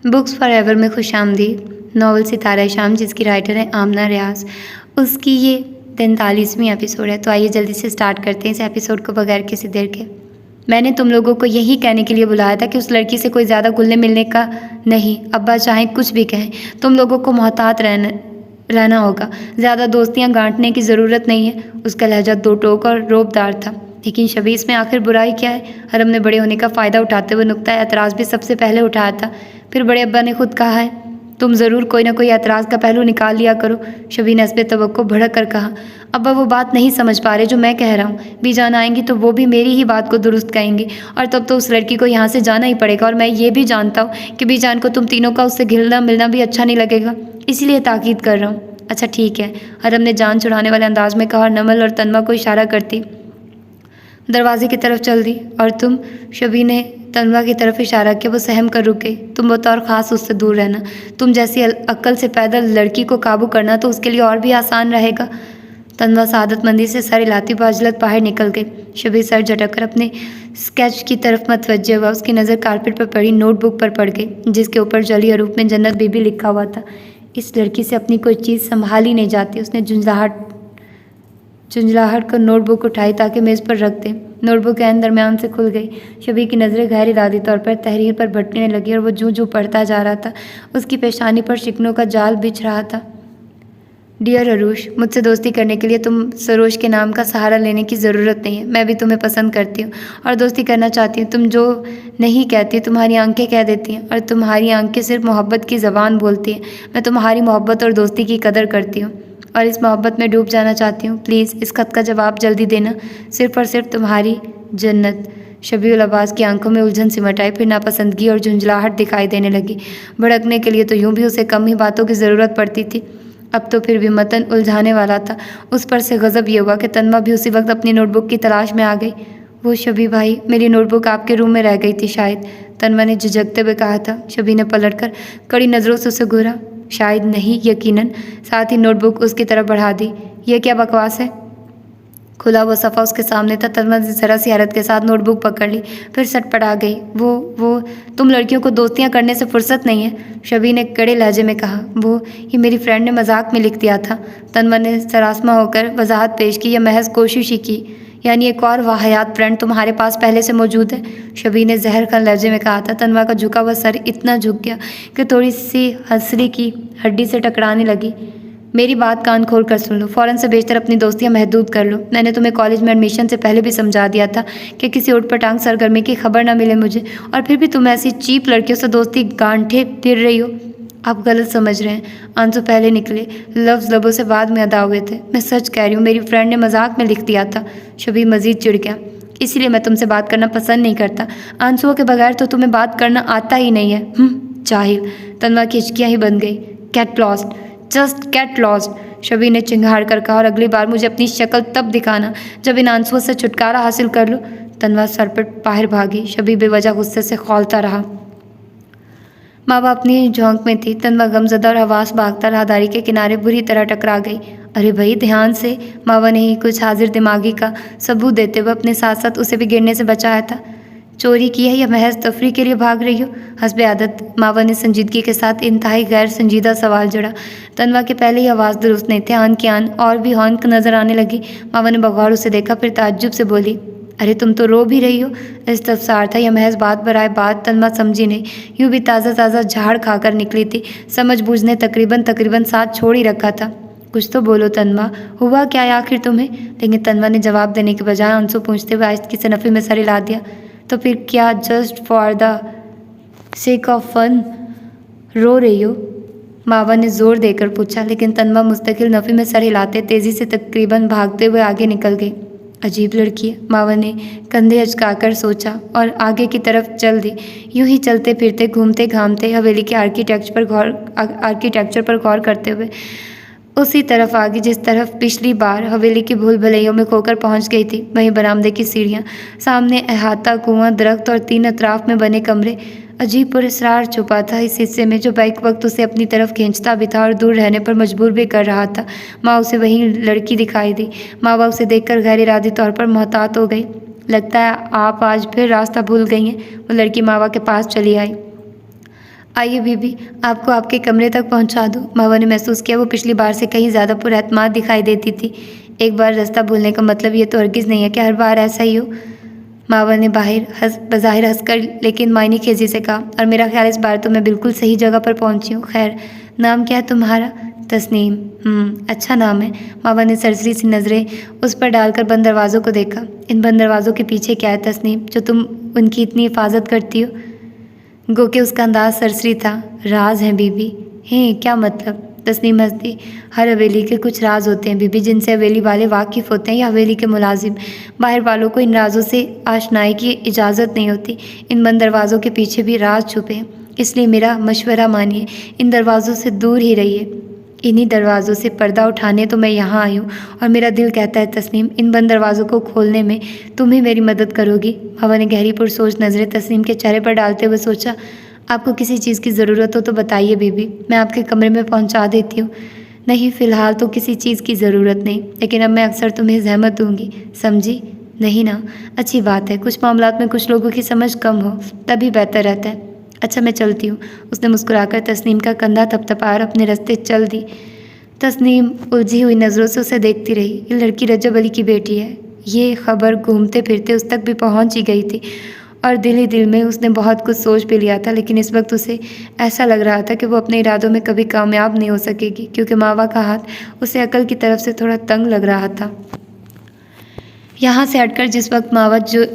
Books for ever में खुशामदीद। Novel सितारा शाम जिसकी राइटर है आमना रियाज, उसकी ये 43वीं एपिसोड है। तो आइए जल्दी से स्टार्ट करते हैं इस एपिसोड को बगैर किसी देर के। मैंने तुम लोगों को यही कहने के लिए बुलाया था कि उस लड़की से कोई ज़्यादा घुलने मिलने का नहीं। अब्बा चाहे कुछ भी कहें, तुम लोगों को मोहतात रहना होगा। ज़्यादा दोस्तियाँ गांठने की ज़रूरत नहीं है। उसका लहजा दो टोक और रोबदार था। लेकिन शबी, इसमें आखिर बुराई क्या है? हरम ने बड़े होने का फ़ायदा उठाते हुए नुक्ता एतराज़ भी सबसे पहले उठाया था। फिर बड़े अब्बा ने खुद कहा है, तुम ज़रूर कोई ना कोई एतराज़ का पहलू निकाल लिया करो। शबी ने हस्बे तवक्को भड़क कर कहा, अब्बा वो बात नहीं समझ पा रहे जो मैं कह रहा हूँ। बीजान आएंगी तो वो भी मेरी ही बात को दुरुस्त कहेंगी, और तब तो उस लड़की को यहाँ से जाना ही पड़ेगा। और मैं ये भी जानता हूँ कि बीजान को तुम तीनों का उससे घिलना मिलना भी अच्छा नहीं लगेगा, इसीलिए ताकीद कर रहा हूँ। अच्छा ठीक है, हरम ने जान छुड़ाने वाले अंदाज में कहा और नमल और तन्मा को इशारा करती दरवाजे की तरफ चल दी। और तुम? शबी ने तन्वा की तरफ इशारा किया। वो सहम कर रुक गई। तुम बतौर ख़ास उससे दूर रहना। तुम जैसी अक्ल से पैदल लड़की को काबू करना तो उसके लिए और भी आसान रहेगा। तन्वा सादतमंदी से सर हिलाती बाजलत बाहर निकल गई। शबी सर झटक कर अपने स्केच की तरफ मतवज्जे हुआ। उसकी नज़र कारपेट पर पड़ी नोटबुक पर पड़ गई, जिसके ऊपर जली हरूफ में जन्नत बीबी लिखा हुआ था। इस लड़की से अपनी कोई चीज़ संभाली नहीं जाती। उसने झुंझलाहट कर नोटबुक उठाई ताकि मेज़ पर रख दे। नोटबुक के दरमियान से खुल गई। शबी की नज़रें गैर इरादी तौर पर तहरीर पर भटकने लगी और वो जूं जूं पढ़ता जा रहा था। उसकी पेशानी पर शिकनों का जाल बिछ रहा था। डियर अरूश, मुझसे दोस्ती करने के लिए तुम सरोज के नाम का सहारा लेने की ज़रूरत नहीं है। मैं भी तुम्हें पसंद करती हूँ और दोस्ती करना चाहती हूँ। तुम जो नहीं कहती तुम्हारी आंखें कह देती हैं, और तुम्हारी आंखें सिर्फ मोहब्बत की ज़बान बोलती हैं। मैं तुम्हारी मोहब्बत और दोस्ती की कदर करती हूँ और इस मोहब्बत में डूब जाना चाहती हूँ। प्लीज़ इस खत का जवाब जल्दी देना। सिर्फ और सिर्फ तुम्हारी जन्नत। शबीउल अब्बास की आंखों में उलझन सिमट आई। फिर नापसंदगी और झुंझलाहट दिखाई देने लगी। भड़कने के लिए तो यूं भी उसे कम ही बातों की ज़रूरत पड़ती थी, अब तो फिर भी मतन उलझाने वाला था। उस पर से गज़ब ये हुआ कि तन्मा भी उसी वक्त अपनी नोटबुक की तलाश में आ गई। वो शबी भाई, मेरी नोटबुक आपके रूम में रह गई थी शायद, तन्मा ने झिझकते हुए कहा था। शबी ने पलटकर कड़ी नज़रों से उसे घूरा। शायद नहीं, यकीनन। साथ ही नोटबुक उसकी तरफ बढ़ा दी। यह क्या बकवास है? खुला वो सफ़ा उसके सामने था। तन्मा ने ज़रा सी हैरत के साथ नोटबुक पकड़ ली, फिर सटपट आ गई। वो तुम लड़कियों को दोस्तियां करने से फुर्सत नहीं है, शबी ने कड़े लहजे में कहा। ये मेरी फ्रेंड ने मजाक में लिख दिया था। तन्मा ने सरासमा होकर वजाहत पेश की। यह महज कोशिश ही की, यानी एक और वाहयात फ्रेंड तुम्हारे पास पहले से मौजूद है, शबी ने जहर खान लहजे में कहा था। तन्वा का झुका हुआ सर इतना झुक गया कि थोड़ी सी हंसरी की हड्डी से टकराने लगी। मेरी बात कान खोल कर सुन लो। फ़ौरन से बेशतर अपनी दोस्तियां महदूद कर लो। मैंने तुम्हें कॉलेज में एडमिशन से पहले भी समझा दिया था कि किसी उठपटांग सरगर्मी की खबर ना मिले मुझे, और फिर भी तुम ऐसी चीप लड़कियों से दोस्ती गांठे फिर रही हो। आप गलत समझ रहे हैं। आंसू पहले निकले, लफ्ज़ लबों से बाद में अदा हुए थे। मैं सच कह रही हूँ, मेरी फ्रेंड ने मजाक में लिख दिया था। शबी मज़ीद चिढ़ गया। इसीलिए मैं तुमसे बात करना पसंद नहीं करता। आंसुओं के बगैर तो तुम्हें बात करना आता ही नहीं है। जाहिल। तन्वा की हिचकियाँ ही बन गई। Get lost, just get lost, Shabi ने चिंगाड़ कर कहा। और अगली बार मुझे अपनी शक्ल तब दिखाना जब इन आंसुओं से छुटकारा हासिल कर लो। तन्वा सरपट बाहर भागी। शबी बेवजह गुस्से से खौलता रहा। माँ बाप अपनी झोंक में थी। तन्वा गमज़दा और हवास भागता राहदारी के किनारे बुरी तरह टकरा गई। अरे भाई ध्यान से, मावा ने ही कुछ हाजिर दिमागी का सबूत देते हुए अपने साथ साथ उसे भी गिरने से बचाया था। चोरी की है या महज तफरी के लिए भाग रही हो? हस्बे आदत मावा ने संजीदगी के साथ इंतहाई गैर संजीदा सवाल जड़ा। तन्वा के पहले ही आवाज़ दुरुस्त नहीं थे, आन की आन और भी हौंक नजर आने लगी। मावा ने बगौर उसे देखा, फिर ताज्जुब से बोली, अरे तुम तो रो भी रही हो। इस्तफसार था या महज बात बराए बात, तन्मा समझी नहीं। यूँ भी ताज़ा ताज़ा झाड़ खाकर निकली थी। समझ बूझ ने तकरीबन साथ छोड़ ही रखा था। कुछ तो बोलो तन्वा, हुआ क्या है आखिर तुम्हें? लेकिन तन्वा ने जवाब देने के बजाय आंसू पूछते हुए आहिस्ती से नफ़ी में सर हिला दिया। तो फिर क्या just for the sake of fun रो रही हो? मावा ने जोर देकर पूछा। लेकिन तन्वा मुस्तकिल नफ़ी में सर हिलाते तेज़ी से तकरीबन भागते हुए आगे निकल गई। अजीब लड़की है, मावा ने कंधे अचकाकर सोचा और आगे की तरफ चल दी। यूं ही चलते फिरते घूमते घामते हवेली के आर्किटेक्चर पर गौर करते हुए उसी तरफ आगे जिस तरफ पिछली बार हवेली की भूल भुलैयों में खोकर पहुंच गई थी। वहीं बरामदे की सीढ़ियां, सामने अहाता, कुआं, दरख्त और 3 अतराफ में बने कमरे। अजीब पुरस्रार छुपा था इस हिस्से में जो बैक वक्त उसे अपनी तरफ खींचता भी था और दूर रहने पर मजबूर भी कर रहा था। माँ उसे वहीं लड़की दिखाई दी। मावा उसे देखकर गैर इरादी तौर पर मोहतात हो गई। लगता है आप आज फिर रास्ता भूल गई हैं। वो लड़की मावा के पास चली आई। आइए बीबी, आपको आपके कमरे तक पहुंचा दूं। मावा ने महसूस किया वो पिछली बार से कहीं ज़्यादा पुरअतमाद दिखाई देती थी। एक बार रास्ता भूलने का मतलब ये तो हरगिज़ नहीं है कि हर बार ऐसा ही हो। मावा ने बज़ाहिर हंसकर लेकिन मायने खेजी से कहा, और मेरा ख्याल इस बार तो मैं बिल्कुल सही जगह पर पहुंची हूँ। खैर, नाम क्या है तुम्हारा? तस्नीम। अच्छा नाम है। मावा ने सरसरी सी नज़रें उस पर डालकर बंद दरवाज़ों को देखा। इन बंद दरवाज़ों के पीछे क्या है तस्नीम, जो तुम उनकी इतनी हिफाजत करती हो? गो के उसका अंदाज सरसरी था। राज हैं बीबी। हैं? क्या मतलब? तस्नीम हंसती। हर हवेली के कुछ राज होते हैं बीबी, जिनसे हवेली वाले वाकिफ़ होते हैं या हवेली के मुलाजिम। बाहर वालों को इन राजों से आशनाई की इजाज़त नहीं होती। इन बंद दरवाज़ों के पीछे भी राज छुपे हैं। इसलिए मेरा मशवरा मानिए, इन दरवाज़ों से दूर ही रहिए। इन्हीं दरवाज़ों से पर्दा उठाने तो मैं यहाँ आई हूँ, और मेरा दिल कहता है तस्नीम, इन बंद दरवाज़ों को खोलने में तुम ही मेरी मदद करोगी। हवा ने गहरी पुरसोच नज़रें तस्नीम के चेहरे पर डालते हुए सोचा, आपको किसी चीज़ की ज़रूरत हो तो बताइए बीबी, मैं आपके कमरे में पहुँचा देती हूँ। नहीं, फ़िलहाल तो किसी चीज़ की ज़रूरत नहीं, लेकिन अब मैं अक्सर तुम्हें ज़हमत दूँगी, समझी? नहीं ना? अच्छी बात है। कुछ मामलात में कुछ लोगों की समझ कम हो तभी बेहतर रहता है। अच्छा, मैं चलती हूँ। उसने मुस्कुराकर तस्नीम का कंधा थपथपाया और अपने रास्ते चल दी। तस्नीम उलझी हुई नज़रों से उसे देखती रही। ये लड़की रजब अली की बेटी है। ये खबर घूमते फिरते उस तक भी पहुंच ही गई थी, और दिल ही दिल में उसने बहुत कुछ सोच भी लिया था, लेकिन इस वक्त उसे ऐसा लग रहा था कि वो अपने इरादों में कभी कामयाब नहीं हो सकेगी, क्योंकि मावा का हाथ उसे अकल की तरफ से थोड़ा तंग लग रहा था। यहाँ से हटकर जिस वक्त मावा जो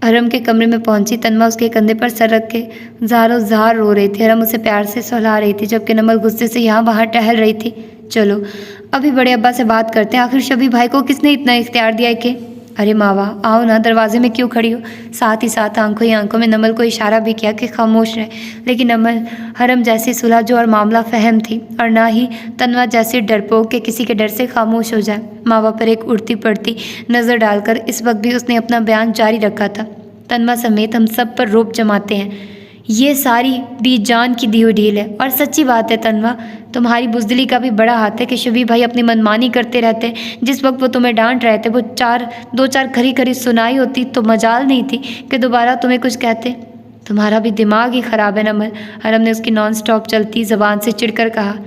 हरम के कमरे में पहुंची, तन्मा उसके कंधे पर सर रख के ज़ारो ज़ार रो रही थी। हरम उसे प्यार से सहला रही थी, जबकि नमल गुस्से से यहाँ वहाँ टहल रही थी। चलो अभी बड़े अब्बा से बात करते हैं, आखिर शबी भाई को किसने इतना इख्तियार दिया है कि? अरे मावा, आओ ना, दरवाजे में क्यों खड़ी हो? साथ ही साथ आंखों ही आंखों में नमल को इशारा भी किया कि खामोश रहे, लेकिन नमल हरम जैसी सुलझ और मामला फहम थी, और ना ही तन्वा जैसी डरपोक के किसी के डर से खामोश हो जाए। मावा पर एक उड़ती पड़ती नज़र डालकर इस वक्त भी उसने अपना बयान जारी रखा था। तन्वा समेत हम सब पर रोब जमाते हैं, ये सारी भी जान की दी हुई ढील है। और सच्ची बात है तन्वा, तुम्हारी बुजदिली का भी बड़ा हाथ है कि शबी भाई अपनी मनमानी करते रहते हैं। जिस वक्त वो तुम्हें डांट रहे थे, वो दो चार खरी खरी सुनाई होती तो मजाल नहीं थी कि दोबारा तुम्हें कुछ कहते। तुम्हारा भी दिमाग ही ख़राब है नमल, हरम ने उसकी नॉन स्टॉप चलती ज़बान से चिढ़कर कहा।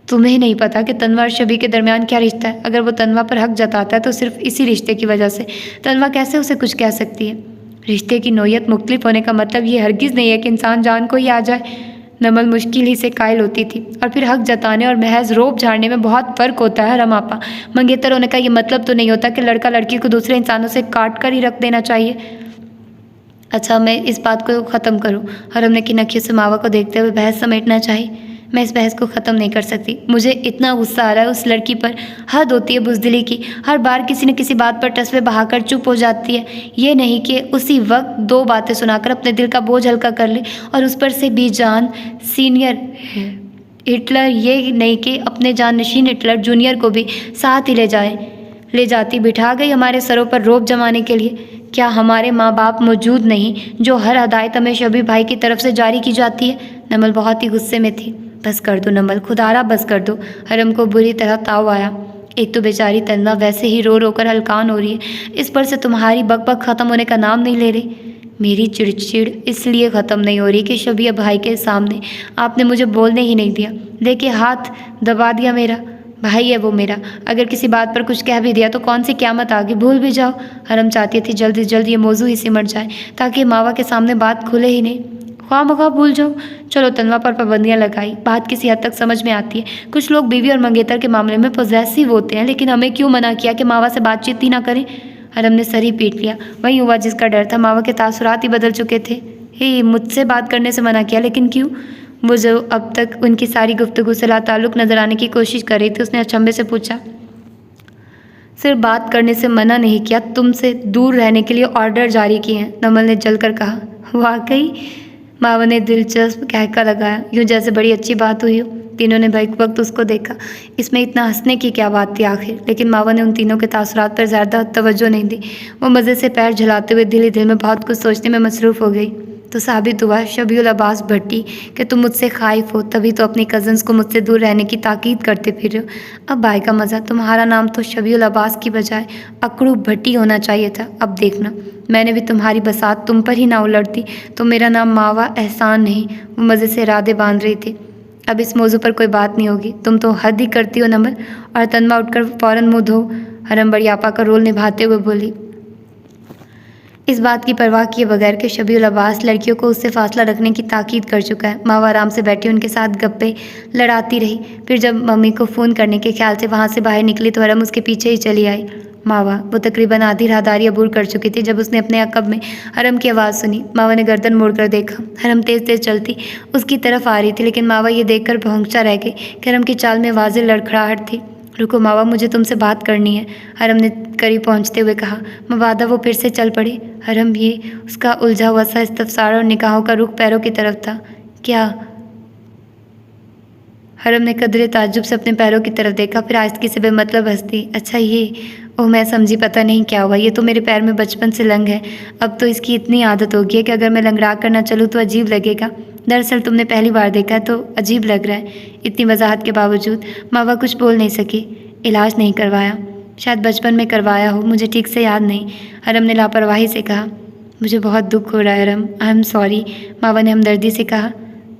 तुम्हें नहीं पता कि तन्वा और शबी के दरमियान क्या रिश्ता है? अगर वो तन्वा पर हक जताता है तो सिर्फ इसी रिश्ते की वजह से। तन्वा कैसे उसे कुछ कह सकती है? रिश्ते की नोयत मुख्तलिफ होने का मतलब ये हरगिज़ नहीं है कि इंसान जान को ही आ जाए। नमल मुश्किल ही से कायल होती थी, और फिर हक जताने और महज रोब झाड़ने में बहुत फ़र्क होता है। हरम आपा, मंगेतर होने का ये मतलब तो नहीं होता कि लड़का लड़की को दूसरे इंसानों से काट कर ही रख देना चाहिए। अच्छा, मैं इस बात को ख़त्म करूँ? हरम ने किन से मावा को देखते हुए बहस समेटना चाहिए। मैं इस बहस को ख़त्म नहीं कर सकती। मुझे इतना गुस्सा आ रहा है उस लड़की पर, हद होती है बुज़दिली की। हर बार किसी न किसी बात पर टसवे बहाकर चुप हो जाती है। ये नहीं कि उसी वक्त दो बातें सुनाकर अपने दिल का बोझ हल्का कर ले, और उस पर से भी जान सीनियर हिटलर, ये नहीं कि अपने जाननशीन हिटलर जूनियर को भी साथ ही ले जाती बिठा गई हमारे सरों पर रोब जमाने के लिए। क्या हमारे माँ बाप मौजूद नहीं जो हर हदायत हमें शबी भाई की तरफ से जारी की जाती है? नमल बहुत ही गुस्से में थी। बस कर दो नमल, खुदारा बस कर दो। हरम को बुरी तरह ताव आया। एक तो बेचारी तन्वा वैसे ही रो रो कर हलकान हो रही है, इस पर से तुम्हारी बकबक ख़त्म होने का नाम नहीं ले रही। मेरी चिड़चिड़ इसलिए ख़त्म नहीं हो रही कि शबी भाई के सामने आपने मुझे बोलने ही नहीं दिया, लेके हाथ दबा दिया। मेरा भाई है वो मेरा, अगर किसी बात पर कुछ कह भी दिया तो कौन सी क़यामत आ गई, भूल भी जाओ। हरम चाहती थी जल्दी जल्दी ये मौजू ही सिमट जाए, ताकि मावा के सामने बात खुले ही नहीं। ख्वाह भूल जाओ। चलो तन्वा पर पाबंदियाँ लगाई, बात किसी हद तक समझ में आती है। कुछ लोग बीवी और मंगेतर के मामले में पॉजेसिव होते हैं, लेकिन हमें क्यों मना किया कि मावा से बातचीत ही ना करें? हरम ने सर ही पीट लिया। वही हुआ जिसका डर था। मावा के तासुरात ही बदल चुके थे। हे, मुझसे बात करने से मना किया, लेकिन क्यों? वो जो अब तक उनकी सारी गुफ्तगू से लाताल्लुक़ नजर आने की कोशिश कर रही थी, उसने अचंभे से पूछा। सिर्फ बात करने से मना नहीं किया, तुमसे दूर रहने के लिए ऑर्डर जारी किए हैं, नमल ने जलकर कहा। वाकई? मावा ने दिलचस्प कहका लगाया, यूँ जैसे बड़ी अच्छी बात हुई हो। तीनों ने बैक वक्त उसको देखा। इसमें इतना हंसने की क्या बात थी आखिर? लेकिन मावा ने उन तीनों के तासुरात पर ज़्यादा तवज्जो नहीं दी। वो मज़े से पैर झुलाते हुए दिल ही दिल में बहुत कुछ सोचने में मसरूफ़ हो गई। तो साबित हुआ शबीउल अब्बास भट्टी कि तुम मुझसे खाइफ हो, तभी तो अपनी कज़न्स को मुझसे दूर रहने की ताकीद करते फिर रहे हो। अब भाई का मज़ा, तुम्हारा नाम तो शबीउल अब्बास की बजाय अकड़ू भट्टी होना चाहिए था। अब देखना, मैंने भी तुम्हारी बसात तुम पर ही ना उलटती तो मेरा नाम मावा एहसान नहीं। वो मज़े से इरादे बांध रही थी। अब इस मौजू पर कोई बात नहीं होगी, तुम तो हद ही करती हो नमल। और तन्मा उठकर फ़ौरन मुँह धो हरम बड़ी आपा का रोल निभाते हुए बोली, इस बात की परवाह किए बगैर कि शबीउल अब्बास लड़कियों को उससे फासला रखने की ताकीद कर चुका है। मावा आराम से बैठी उनके साथ गप्पे लड़ाती रही। फिर जब मम्मी को फ़ोन करने के ख्याल से वहाँ से बाहर निकली तो हरम उसके पीछे ही चली आई। मावा, वो तकरीबन आधी राहदारी अबूर कर चुकी थी जब उसने अपने अकब में हरम की आवाज़ सुनी। मावा ने गर्दन मोड़कर देखा। हरम तेज़ तेज़ चलती उसकी तरफ आ रही थी, लेकिन मावा ये देखकर भौंकचा रह गई कि हरम की चाल में वाज़ेह लड़खड़ाहट थी। रुको मावा, मुझे तुमसे बात करनी है, हरम ने करीब पहुंचते हुए कहा। मवादा वो फिर से चल पड़ी। हरम, ये उसका उलझा हुआ सा इस्तफसार और निगाहों का रुख पैरों की तरफ था। क्या? हरम ने कदरे ताज्जुब से अपने पैरों की तरफ देखा, फिर आहिस्तगी से बेमतलब हंसती। अच्छा ये, ओह मैं समझी, पता नहीं क्या हुआ। ये तो मेरे पैर में बचपन से लंग है। अब तो इसकी इतनी आदत हो गई है कि अगर मैं लंगड़ा कर ना चलूँ तो अजीब लगेगा। दरअसल तुमने पहली बार देखा है तो अजीब लग रहा है। इतनी वजाहत के बावजूद मावा कुछ बोल नहीं सकी। इलाज नहीं करवाया? शायद बचपन में करवाया हो, मुझे ठीक से याद नहीं, हरम ने लापरवाही से कहा। मुझे बहुत दुख हो रहा है हरम, आई एम सॉरी, मावा ने हमदर्दी से कहा।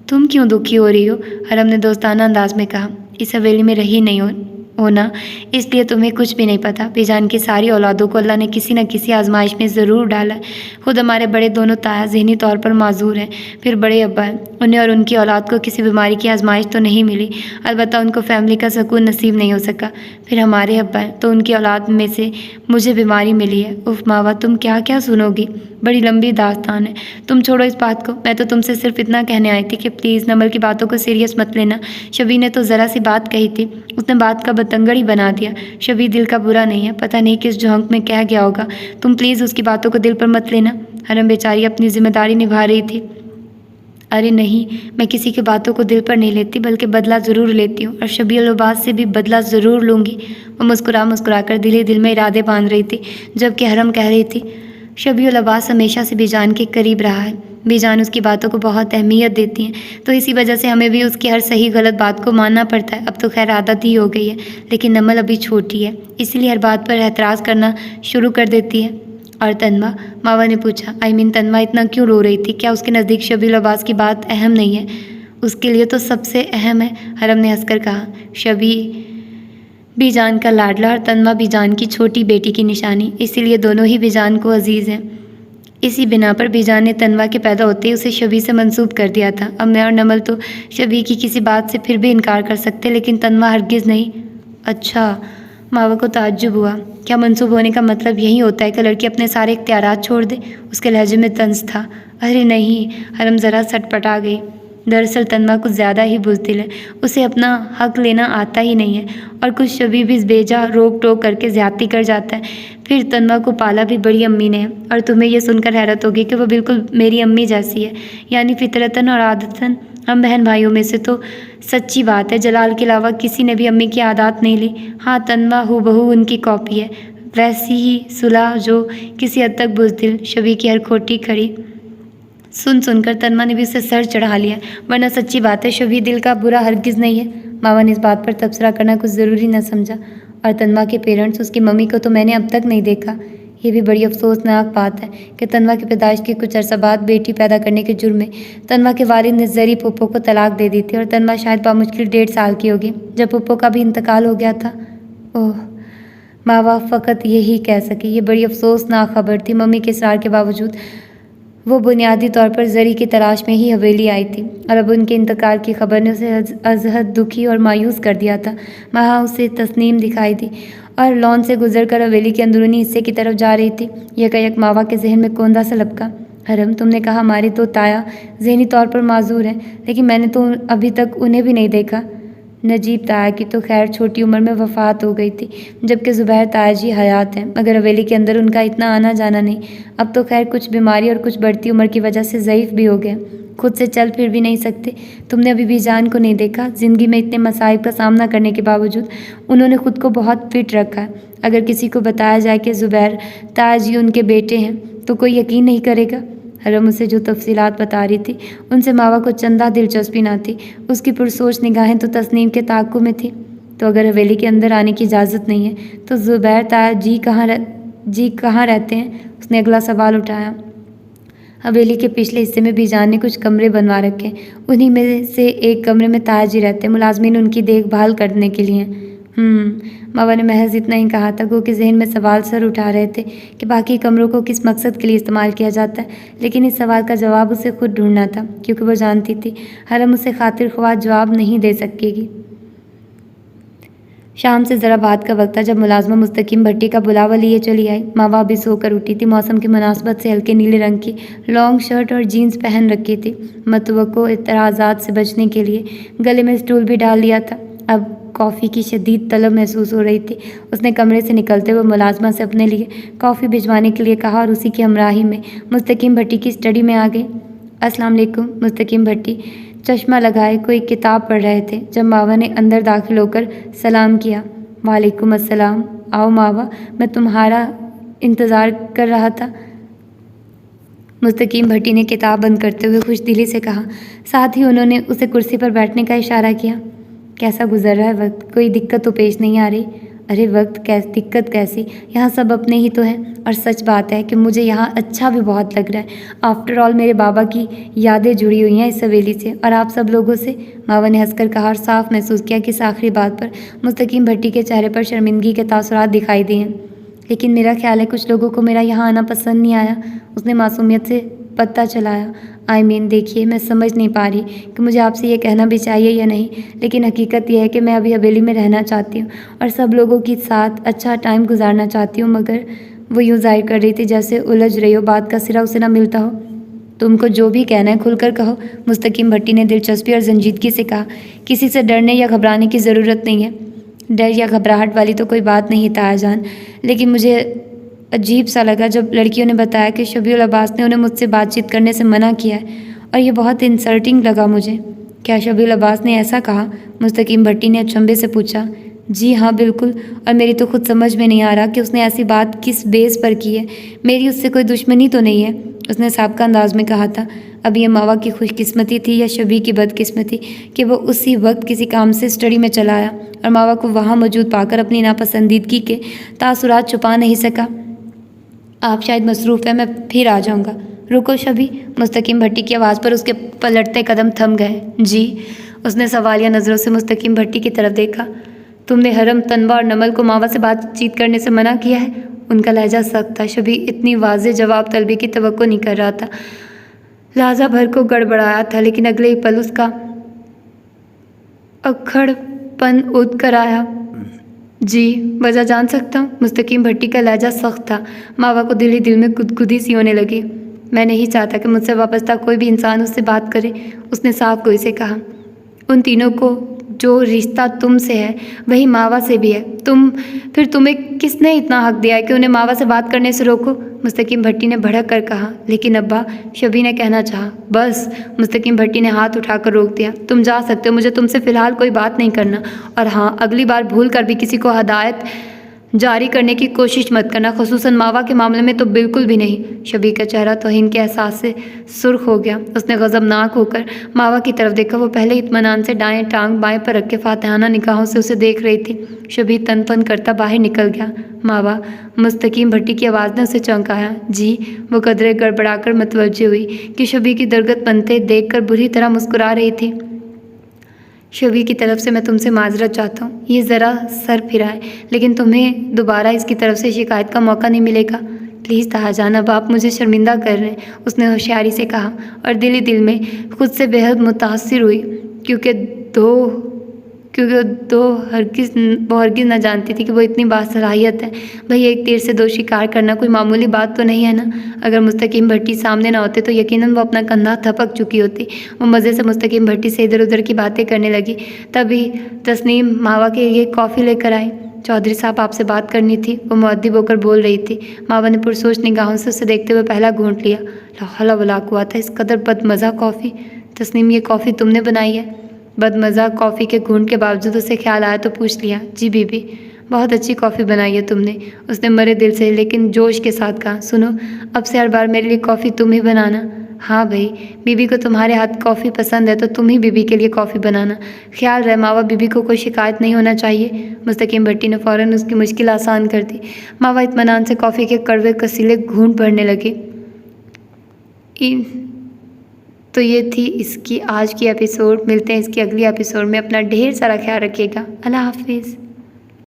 तुम क्यों दुखी हो रही हो? हरम ने दोस्ताना अंदाज में कहा। इस हवेली में रही नहीं होना, इसलिए तुम्हें कुछ भी नहीं पता। बेजान की सारी औलादों को अल्लाह ने किसी न किसी आजमाइश में ज़रूर डाला है। खुद हमारे बड़े दोनों ताया ज़हनी तौर पर माजूर हैं, फिर बड़े अब्बा हैं, उन्हें और उनकी औलाद को किसी बीमारी की आजमाइश तो नहीं मिली, अलबत्ता उनको फैमिली का सुकून नसीब नहीं हो सका। फिर हमारे अब्बा हैं तो उनकी औलाद में से मुझे बीमारी मिली है। उफ मावा, तुम क्या क्या सुनोगी, बड़ी लंबी दास्तान है। तुम छोड़ो इस बात को, मैं तो तुमसे सिर्फ इतना कहने आई थी कि प्लीज़ नमल की बातों को सीरियस मत लेना। शबी ने तो ज़रा सी बात कही थी, उसने बात का बतंगड़ ही बना दिया। शबी दिल का बुरा नहीं है, पता नहीं किस झोंक में कह गया होगा। तुम प्लीज़ उसकी बातों को दिल पर मत लेना। हरम बेचारी अपनी जिम्मेदारी निभा रही थी। अरे नहीं, मैं किसी की बातों को दिल पर नहीं लेती, बल्कि बदला ज़रूर लेती हूँ और शबीउल अब्बास से भी बदला ज़रूर लूँगी। वो मुस्कुरा कर दिल ही दिल में इरादे बांध रही थी, जबकि हरम कह रही थी शबीउल अब्बास हमेशा से बीजान के करीब रहा है। बीजान उसकी बातों को बहुत अहमियत देती हैं, तो इसी वजह से हमें भी उसकी हर सही गलत बात को मानना पड़ता है। अब तो खैर आदत ही हो गई है, लेकिन नमल अभी छोटी है, इसलिए हर बात पर एतराज़ करना शुरू कर देती है। और तन्मा, मावा ने पूछा। तन्मा इतना क्यों रो रही थी? क्या उसके नज़दीक शबीउल अब्बास की बात अहम नहीं है? उसके लिए तो सबसे अहम है, हरम ने हंसकर कहा। शबी बीजान का लाडला और तन्मा बीजान की छोटी बेटी की निशानी, इसीलिए दोनों ही बीजान को अजीज़ हैं। इसी बिना पर बीजान ने तन्वा के पैदा होते ही उसे शबी से मंसूब कर दिया था। अब मैं और नमल तो शबी की किसी बात से फिर भी इनकार कर सकते, लेकिन तन्वा हरगिज़ नहीं। अच्छा, मावा को ताज्जुब हुआ। क्या मंसूब होने का मतलब यही होता है कि लड़की अपने सारे इख्तियारात छोड़ दे? उसके लहजे में तंज था। अरे नहीं, हरम ज़रा सटपटा गई। दरअसल तन्वा कुछ ज़्यादा ही बुज़दिल है, उसे अपना हक लेना आता ही नहीं है और कुछ शबी भी बेजा रोक टोक करके ज़्यादती कर जाता है। फिर तन्वा को पाला भी बड़ी अम्मी ने है, और तुम्हें यह सुनकर हैरत होगी कि वह बिल्कुल मेरी अम्मी जैसी है, यानी फितरतन और आदतन हम बहन भाइयों में से। तो सच्ची बात है, जलाल के अलावा किसी ने भी अम्मी की आदत नहीं ली। हाँ, तन्वा हूबहू उनकी कॉपी है, वैसी ही सुलह जो किसी हद तक बुज़दिल। शबी की हर खोटी खड़ी सुनकर तन्मा ने भी उसे सर चढ़ा लिया, वरना सच्ची बात है शबी दिल का बुरा हरगिज़ नहीं है। मावा ने इस बात पर तबसरा करना कुछ ज़रूरी न समझा। और तन्वा के पेरेंट्स, उसकी मम्मी को तो मैंने अब तक नहीं देखा। ये भी बड़ी अफसोसनाक बात है कि तन्वा की पैदाइश के कुछ अरसा बाद बेटी पैदा करने के जुर्म में तन्वा के वालिद ने जरी पुप्पो को तलाक दे दी थी और तन्वा शायद बामुश्किल 1.5 साल की होगी जब पुप्पो का भी इंतकाल हो गया था। ओह, मावा फ़कत यही कह सकी। ये बड़ी अफसोसनाक खबर थी। मम्मी के इसरार के बावजूद वो बुनियादी तौर पर जरी की तलाश में ही हवेली आई थी, और अब उनके इंतकाल की खबर ने उसे अजहद दुखी और मायूस कर दिया था। वहाँ उसे तस्नीम दिखाई दी और लॉन से गुजरकर हवेली के अंदरूनी हिस्से की तरफ जा रही थी। यकायक मावा के जहन में कोंदा सा लपका। हरम, तुमने कहा हमारे दो ताया ज़हनी तौर पर माजूर हैं, लेकिन मैंने तो अभी तक उन्हें भी नहीं देखा। नजीब ताया की तो खैर छोटी उम्र में वफ़ात हो गई थी, जबकि ज़ुबैर ताया जी हयात हैं, मगर हवेली के अंदर उनका इतना आना जाना नहीं। अब तो खैर कुछ बीमारी और कुछ बढ़ती उम्र की वजह से ज़ईफ़ भी हो गए, खुद से चल फिर भी नहीं सकते। तुमने अभी भी जान को नहीं देखा। ज़िंदगी में इतने मसाइब का सामना करने के बावजूद उन्होंने खुद को बहुत फिट रखा है। अगर किसी को बताया जाए कि ज़ुबैर ताया जी उनके बेटे हैं तो कोई यकीन नहीं करेगा। हरम उसे जो तफसीलात बता रही थी उनसे मावा को चंदा दिलचस्पी ना थी। उसकी पुरसोच निगाहें तो तस्नीम के ताक़ुब में थी। तो अगर हवेली के अंदर आने की इजाज़त नहीं है तो ज़ुबैर ताया जी कहाँ रहते हैं? उसने अगला सवाल उठाया। हवेली के पिछले हिस्से में बीजान ने कुछ कमरे बनवा रखे हैं। उन्हीं में से एक कमरे में ताया जी रहते हैं। मुलाजमीन उनकी देखभाल करने के लिए। मावा ने महज इतना ही कहा था। गो के जहन में सवाल सर उठा रहे थे कि बाकी कमरों को किस मकसद के लिए इस्तेमाल किया जाता है, लेकिन इस सवाल का जवाब उसे खुद ढूंढना था, क्योंकि वो जानती थी हरम उसे खातिर ख्वाह जवाब नहीं दे सकेगी। शाम से ज़रा बाद का वक्त था जब मुलाजमा मुस्तकीम भट्टी का बुलावा लिए चली आई। मावा अभी सोकर उठी थी। मौसम की मुनासबत से हल्के नीले रंग की लॉन्ग शर्ट और जीन्स पहन रखी थी। मतवक्को इतराज़ात से बचने के लिए गले में स्टूल भी डाल लिया था। अब कॉफ़ी की शदीद तलब महसूस हो रही थी। उसने कमरे से निकलते हुए मुलाजमा से अपने लिए कॉफ़ी भिजवाने के लिए कहा और उसी की हमराही में मुस्तकीम भट्टी की स्टडी में आ गई। अस्सलाम वालेकुम। मुस्तकीम भट्टी चश्मा लगाए कोई किताब पढ़ रहे थे जब मावा ने अंदर दाखिल होकर सलाम किया। वालेकुम अस्सलाम। आओ मावा, मैं तुम्हारा इंतज़ार कर रहा था। मुस्तकीम भट्टी ने किताब बंद करते हुए खुशदिली से कहा। साथ ही उन्होंने उसे कुर्सी पर बैठने का इशारा किया। कैसा गुजर रहा है वक्त? कोई दिक्कत तो पेश नहीं आ रही? अरे वक्त दिक्कत कैसी, यहाँ सब अपने ही तो हैं। और सच बात है कि मुझे यहाँ अच्छा भी बहुत लग रहा है। आफ्टर ऑल मेरे बाबा की यादें जुड़ी हुई हैं इस हवेली से और आप सब लोगों से। मावा ने हंसकर कहा और साफ महसूस किया कि इस आखिरी बात पर मुस्तकीम भट्टी के चेहरे पर शर्मिंदगी के तासुरात दिखाई दिए। लेकिन मेरा ख्याल है कुछ लोगों को मेरा यहाँ आना पसंद नहीं आया। उसने मासूमियत से पत्ता चलाया। देखिए, मैं समझ नहीं पा रही कि मुझे आपसे ये कहना भी चाहिए या नहीं, लेकिन हकीकत यह है कि मैं अभी हवेली में रहना चाहती हूँ और सब लोगों के साथ अच्छा टाइम गुजारना चाहती हूँ। मगर वो यूँ जाहिर कर रही थी जैसे उलझ रही हो, बात का सिरा उसे ना मिलता हो। तुमको जो भी कहना है खुलकर कहो। मुस्तकीम भट्टी ने दिलचस्पी और संजीदगी से कहा। किसी से डरने या घबराने की ज़रूरत नहीं है। डर या घबराहट वाली तो कोई बात नहीं ताया जान, लेकिन मुझे अजीब सा लगा जब लड़कियों ने बताया कि शबीउल अब्बास ने उन्हें मुझसे बातचीत करने से मना किया है, और ये बहुत इंसल्टिंग लगा मुझे। क्या शबीउल अब्बास ने ऐसा कहा? मुस्तकीम भट्टी ने अचंभे से पूछा। जी हाँ, बिल्कुल, और मेरी तो खुद समझ में नहीं आ रहा कि उसने ऐसी बात किस बेस पर की है। मेरी उससे कोई दुश्मनी तो नहीं है, उसने साबका अंदाज में कहा था। अब ये मावा की खुशकिस्मती थी या शबी की बदकिस्मती कि वो उसी वक्त किसी काम से स्टडी में चला आया और मावा को वहाँ मौजूद पाकर अपनी नापसंदीदगी के तासुरात छुपा नहीं सका। आप शायद मसरूफ़ है, मैं फिर आ जाऊँगा। रुको शबी। मुस्तकीम भट्टी की आवाज़ पर उसके पलटते कदम थम गए। जी। उसने सवालिया नज़रों से मुस्तकीम भट्टी की तरफ देखा। तुमने हरम, तनवा और नमल को मावा से बातचीत करने से मना किया है? उनका लहजा सख्त था। शबी इतनी वाज़ेह जवाब तलबी की तवक्को नहीं कर रहा था। लहजा भर को गड़बड़ाया था, लेकिन अगले ही पल उसका अक्खड़पन उठ कर आया। जी, वजह जान सकता हूँ? मुस्तकीम भट्टी का लहजा सख्त था। मावा को दिल ही दिल में गुदगुदी सी होने लगी। मैं नहीं चाहता कि मुझसे वाबस्ता कोई भी इंसान उससे बात करे, उसने साफ गोई से कहा। उन तीनों को जो रिश्ता तुमसे है वही मावा से भी है। फिर तुम्हें किसने इतना हक दिया है कि उन्हें मावा से बात करने से रोको? मुस्तकीम भट्टी ने भड़क कर कहा। लेकिन अब्बा, शबी ने कहना चाहा। बस, मुस्तकीम भट्टी ने हाथ उठाकर रोक दिया। तुम जा सकते हो, मुझे तुमसे फ़िलहाल कोई बात नहीं करना। और हाँ, अगली बार भूल कर भी किसी को हदायत जारी करने की कोशिश मत करना, खुसूसन मावा के मामले में तो बिल्कुल भी नहीं। शबी का चेहरा तौहीन के एहसास से सुर्ख हो गया। उसने गज़बनाक होकर मावा की तरफ देखा। वो पहले इत्मीनान से दाएं टांग बाएं पर रख के फातिहाना निगाहों से उसे देख रही थी। शबी तन तन करता बाहर निकल गया। मावा, मुस्तकीम भट्टी की आवाज़ ने उसे चौंकाया। जी। वो कदरे गड़बड़ाकर मतवज्जे हुई कि शबी की दरगत बनते देख कर बुरी तरह मुस्कुरा रही थी। शबी की तरफ से मैं तुमसे माजरत चाहता हूँ। ये ज़रा सर फिरा है, लेकिन तुम्हें दोबारा इसकी तरफ से शिकायत का मौका नहीं मिलेगा। प्लीज़ ताहाजान, अब आप मुझे शर्मिंदा कर रहे हैं, उसने होशियारी से कहा और दिल ही दिल में खुद से बेहद मुतासिर हुई, क्योंकि वो हरगिज़ न जानती थी कि वो इतनी बासलाहियत है। भाई, एक तीर से दो शिकार करना कोई मामूली बात तो नहीं है ना। अगर मुस्तकीम भट्टी सामने ना होते तो यकीनन वो अपना कंधा थपक चुकी होती। वो मज़े से मुस्तकीम भट्टी से इधर उधर की बातें करने लगी। तभी तस्नीम मावा के लिए कॉफ़ी लेकर आई। चौधरी साहब, आपसे बात करनी थी, वो मुअद्दिब होकर बोल रही थी। मावा ने पुरसोच निगाहों से उसे देखते हुए पहला घूंट लिया। ला हौला वला कुव्वता, इस कदर बदमज़ा कॉफ़ी? तस्नीम, ये कॉफ़ी तुमने बनाई है? बदमज़ा कॉफ़ी के घूंट के बावजूद उसे ख्याल आया तो पूछ लिया। जी बीबी। बहुत अच्छी कॉफ़ी बनाई है तुमने, उसने मरे दिल से लेकिन जोश के साथ कहा। सुनो, अब से हर बार मेरे लिए कॉफ़ी तुम ही बनाना। हाँ भाई, बीबी को तुम्हारे हाथ कॉफ़ी पसंद है तो तुम ही बीबी के लिए कॉफ़ी बनाना। ख्याल रहे मावा, बीबी को कोई शिकायत नहीं होना चाहिए। मुस्तकीम भट्टी ने फ़ौरन उसकी मुश्किल आसान कर दी। मावा इत्मीनान से कॉफ़ी के कड़वे कसीले घूंट भरने लगे। तो ये थी इसकी आज की एपिसोड। मिलते हैं इसकी अगली एपिसोड में। अपना ढेर सारा ख्याल रखिएगा। अल्लाह हाफिज़।